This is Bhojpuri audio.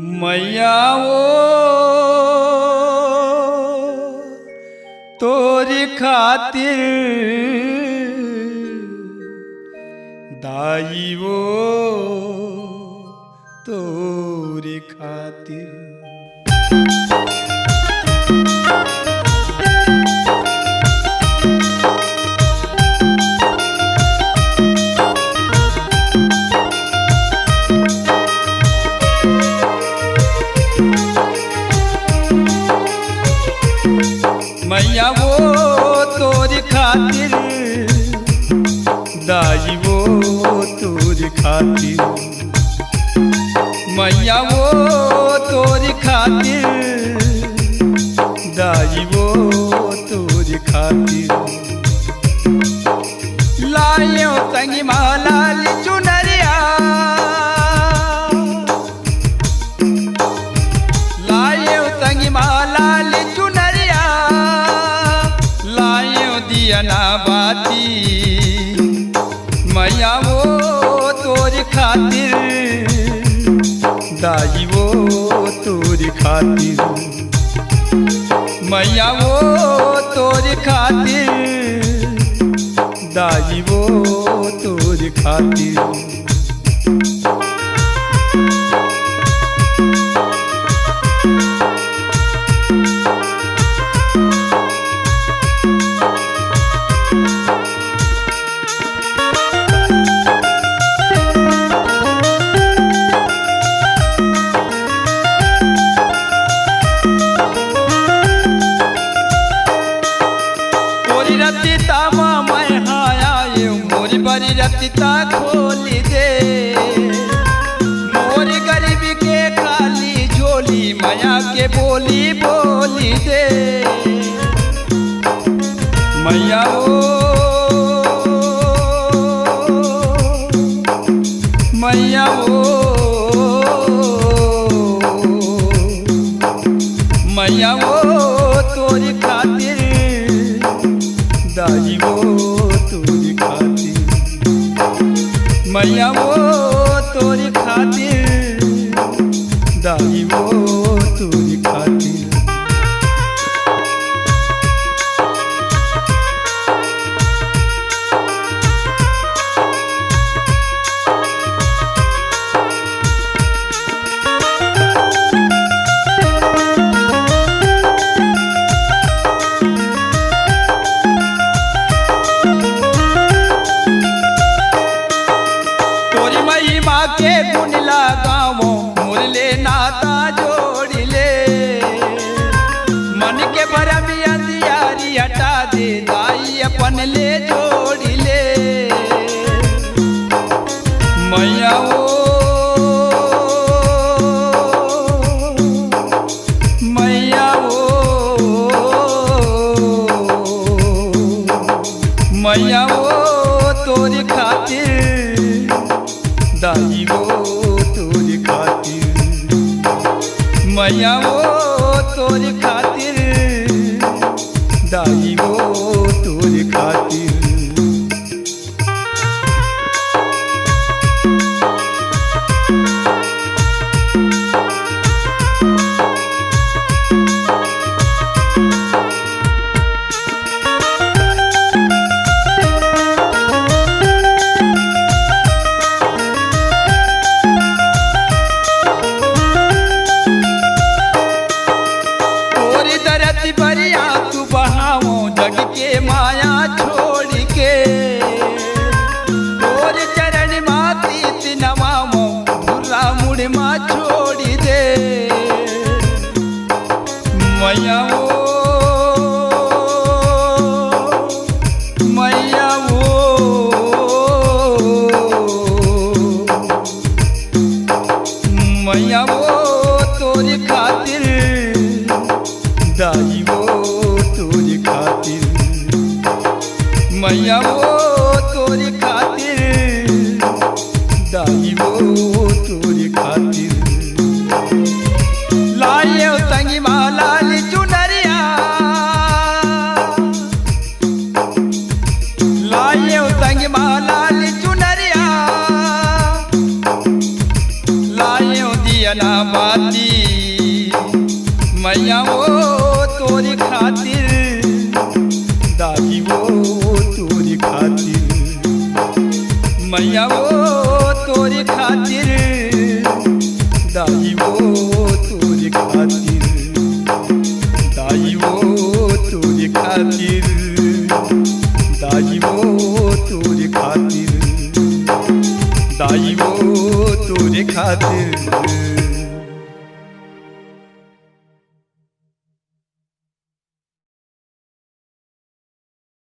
मैया वो तोरी खातिर दाई वो तोरी खातिर। मैया वो तोरी खातिर दाई वो तोरी खातिर। मैया वो तोरी खातिर दाई वो तोरी खातिर। लायो तंगी माला चुनरिया लायो तंगी माला दियना बाती। मैया वो तोरी खातिर दाई वो तोरी खातिर। मैया वो तोरी खातिर दाई वो तोरी खातिर। मोरी रतिता खोली दे मोरी गरीबी के खाली झोली मैया के बोली बोली दे। मैया ओ मैया ओ मैया वो तोरी खातिर दाई वो तोरी खातिर। मैया वो तोरी खातिर दाई वो तोरी खातिर। के गुण लगावो मुरले नाता जोड़ी ले मन के भरम अंधियारी हटा दे दाई अपन ले जोड़ी ले। मैया वो मैया वो मैया वो तोरी खातिर दाई वो तोरी खातिर। मैया वो तोरी खातिर दाई वो तोरी खातिर। बरिया तू बहाओ जग के माया छोड़ के तोर चरण माती नवाओ धुरा मुड़ मा छोड़ी दे। मैया वो मैया वो मैया वो तोरी खातिर दाई वो तोरी खातिर। मैया वो तोरी खातिर दाई वो तोरी खातिर। लायो तंगी माला चुनरिया लायो तंगी माला चुनरिया लायो दियना बाती मैया वो तोरी खातिर दादी वो तोरी खातिर मैया वो तोरी खातिर दाई वो तोरी खातिर दाई वो तोरी खातिर दाई वो तोरी खातिर दाई वो तोरी खातिर